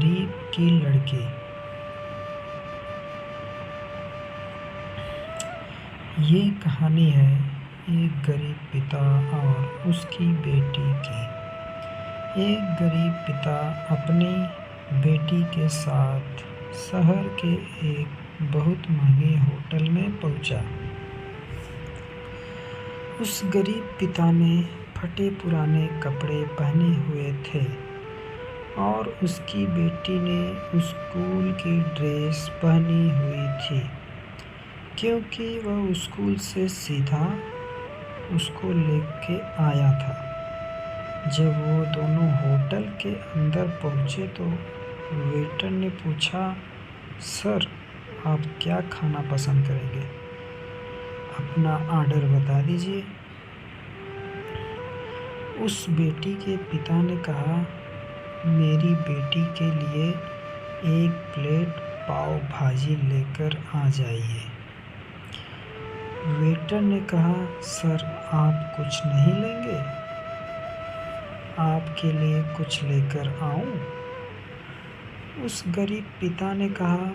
गरीब की लड़की। ये कहानी है एक गरीब पिता और उसकी बेटी की। एक गरीब पिता अपनी बेटी के साथ शहर के एक बहुत महंगे होटल में पहुंचा। उस गरीब पिता ने फटे पुराने कपड़े पहने हुए थे और उसकी बेटी ने स्कूल की ड्रेस पहनी हुई थी, क्योंकि वह स्कूल से सीधा उसको लेके आया था। जब वो दोनों होटल के अंदर पहुंचे तो वेटर ने पूछा, सर, आप क्या खाना पसंद करेंगे? अपना ऑर्डर बता दीजिए। उस बेटी के पिता ने कहा, मेरी बेटी के लिए एक प्लेट पाव भाजी लेकर आ जाइए। वेटर ने कहा, सर, आप कुछ नहीं लेंगे? आपके लिए कुछ लेकर आऊं? उस गरीब पिता ने कहा,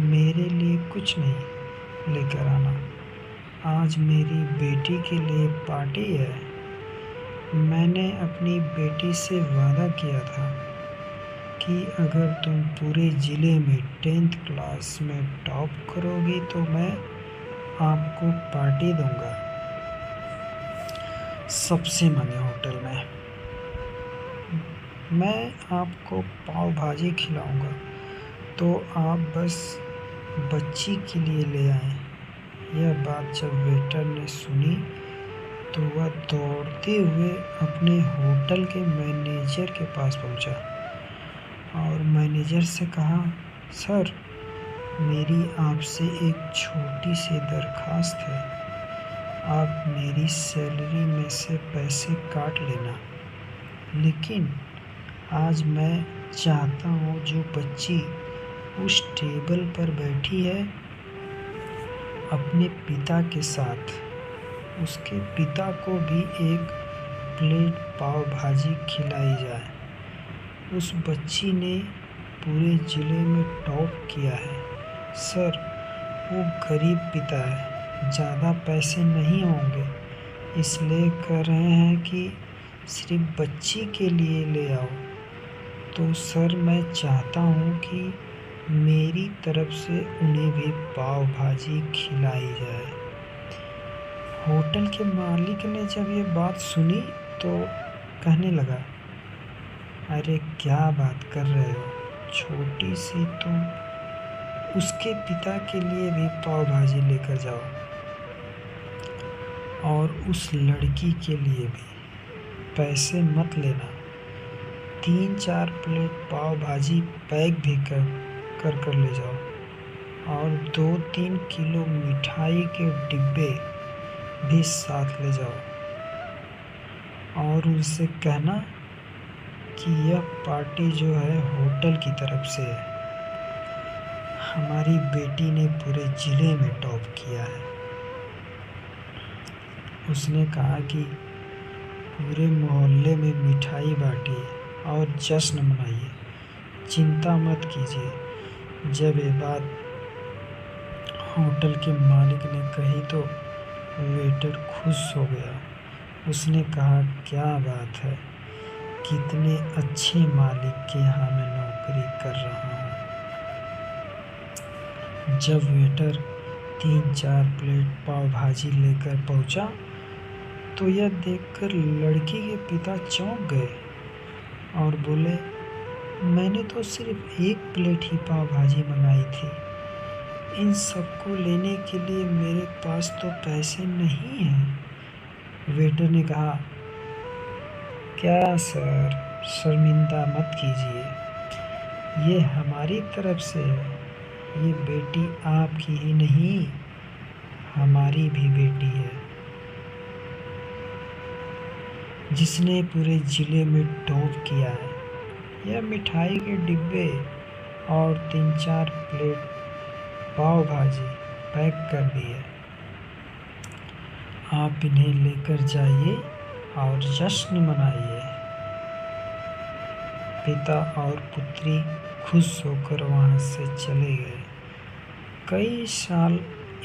मेरे लिए कुछ नहीं लेकर आना। आज मेरी बेटी के लिए पार्टी है। मैंने अपनी बेटी से वादा किया था कि अगर तुम पूरे ज़िले में 10th क्लास में टॉप करोगी तो मैं आपको पार्टी दूंगा, सबसे महंगे होटल में। मैं आपको पाव भाजी खिलाऊंगा, तो आप बस बच्ची के लिए ले आएं। यह बात जब वेटर ने सुनी तो वह दौड़ते हुए अपने होटल के मैनेजर के पास पहुंचा और मैनेजर से कहा, सर, मेरी आपसे एक छोटी सी दरखास्त है। आप मेरी सैलरी में से पैसे काट लेना, लेकिन आज मैं चाहता हूँ जो बच्ची उस टेबल पर बैठी है अपने पिता के साथ, उसके पिता को भी एक प्लेट पाव भाजी खिलाई जाए। उस बच्ची ने पूरे ज़िले में टॉप किया है। सर, वो गरीब पिता है, ज़्यादा पैसे नहीं होंगे, इसलिए कह रहे हैं कि सिर्फ बच्ची के लिए ले आओ। तो सर, मैं चाहता हूँ कि मेरी तरफ से उन्हें भी पाव भाजी खिलाई जाए। होटल के मालिक ने जब ये बात सुनी तो कहने लगा, अरे क्या बात कर रहे हो, छोटी सी तुम उसके पिता के लिए भी पाव भाजी लेकर जाओ और उस लड़की के लिए भी पैसे मत लेना। 3-4 प्लेट पाव भाजी पैक भी कर ले जाओ और 2-3 किलो मिठाई के डिब्बे भी साथ ले जाओ और उनसे कहना कि यह पार्टी जो है होटल की तरफ से है। हमारी बेटी ने पूरे ज़िले में टॉप किया है। उसने कहा कि पूरे मोहल्ले में मिठाई बांटिए और जश्न मनाइए, चिंता मत कीजिए। जब ये बात होटल के मालिक ने कही तो वेटर खुश हो गया। उसने कहा, क्या बात है, कितने अच्छे मालिक के यहाँ मैं नौकरी कर रहा हूँ। जब वेटर 3-4 प्लेट पाव भाजी लेकर पहुँचा तो यह देखकर लड़की के पिता चौंक गए और बोले, मैंने तो सिर्फ एक प्लेट ही पाव भाजी मंगाई थी। इन सबको लेने के लिए मेरे पास तो पैसे नहीं हैं। वेटर ने कहा, क्या सर, शर्मिंदा मत कीजिए, ये हमारी तरफ से है। ये बेटी आपकी ही नहीं, हमारी भी बेटी है, जिसने पूरे ज़िले में टॉप किया है। यह मिठाई के डिब्बे और 3-4 प्लेट पाव भाजी पैक कर दिए। आप इन्हें लेकर जाइए और जश्न मनाइए। पिता और पुत्री खुश होकर वहाँ से चले गए। कई साल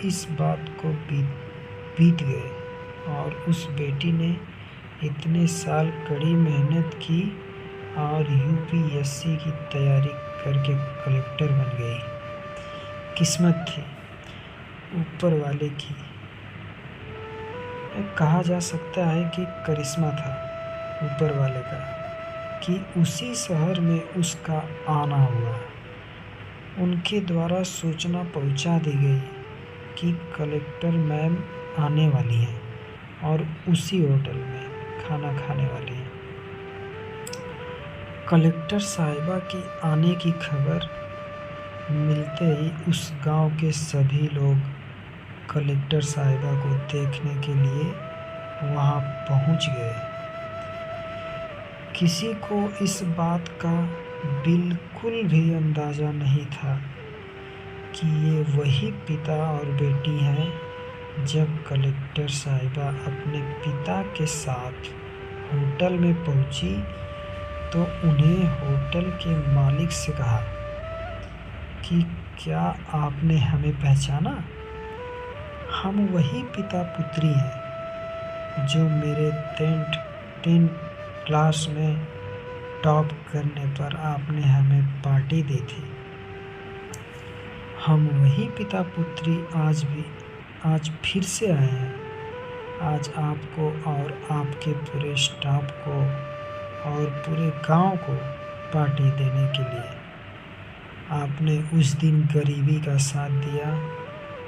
इस बात को बीत गए और उस बेटी ने इतने साल कड़ी मेहनत की और यूपीएससी की तैयारी करके कलेक्टर बन गई। किस्मत थी ऊपर वाले की। कहा जा सकता है कि करिश्मा था ऊपर वाले का कि उसी शहर में उसका आना हुआ। उनके द्वारा सूचना पहुंचा दी गई कि कलेक्टर मैम आने वाली हैं और उसी होटल में खाना खाने वाली हैं। कलेक्टर साहिबा की आने की खबर मिलते ही उस गांव के सभी लोग कलेक्टर साहिबा को देखने के लिए वहां पहुंच गए। किसी को इस बात का बिल्कुल भी अंदाज़ा नहीं था कि ये वही पिता और बेटी हैं। जब कलेक्टर साहिबा अपने पिता के साथ होटल में पहुंची तो उन्हें होटल के मालिक से कहा कि क्या आपने हमें पहचाना? हम वही पिता पुत्री हैं जो मेरे 10th क्लास में टॉप करने पर आपने हमें पार्टी दी थी। हम वही पिता पुत्री आज फिर से आए हैं। आज आपको और आपके पूरे स्टाफ को और पूरे गांव को पार्टी देने के लिए। आपने उस दिन गरीबी का साथ दिया,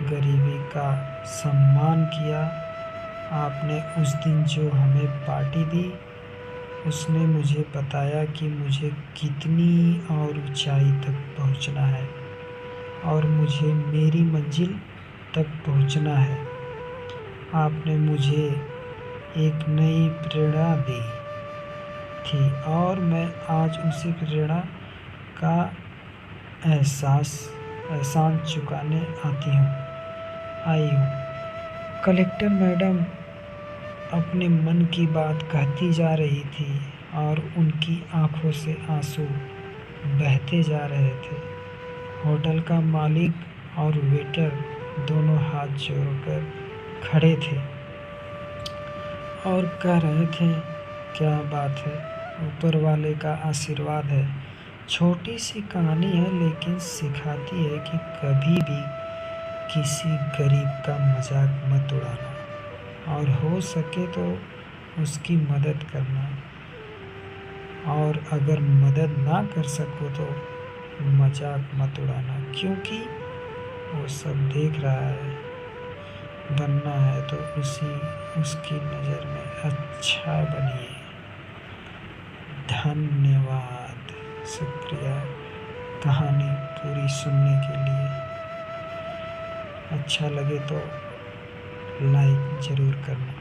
गरीबी का सम्मान किया। आपने उस दिन जो हमें पार्टी दी उसने मुझे बताया कि मुझे कितनी और ऊंचाई तक पहुंचना है और मुझे मेरी मंजिल तक पहुंचना है। आपने मुझे एक नई प्रेरणा दी थी और मैं आज उसी प्रेरणा का एहसान चुकाने आई हूँ। कलेक्टर मैडम अपने मन की बात कहती जा रही थी और उनकी आंखों से आंसू बहते जा रहे थे। होटल का मालिक और वेटर दोनों हाथ जोड़कर खड़े थे और कह रहे थे, क्या बात है, ऊपर वाले का आशीर्वाद है। छोटी सी कहानी है लेकिन सिखाती है कि कभी भी किसी गरीब का मजाक मत उड़ाना और हो सके तो उसकी मदद करना, और अगर मदद ना कर सको तो मजाक मत उड़ाना, क्योंकि वो सब देख रहा है। बनना है तो उसकी नज़र में अच्छा बनिए। धन्यवाद, शुक्रिया कहानी पूरी सुनने के लिए। अच्छा लगे तो लाइक ज़रूर करना।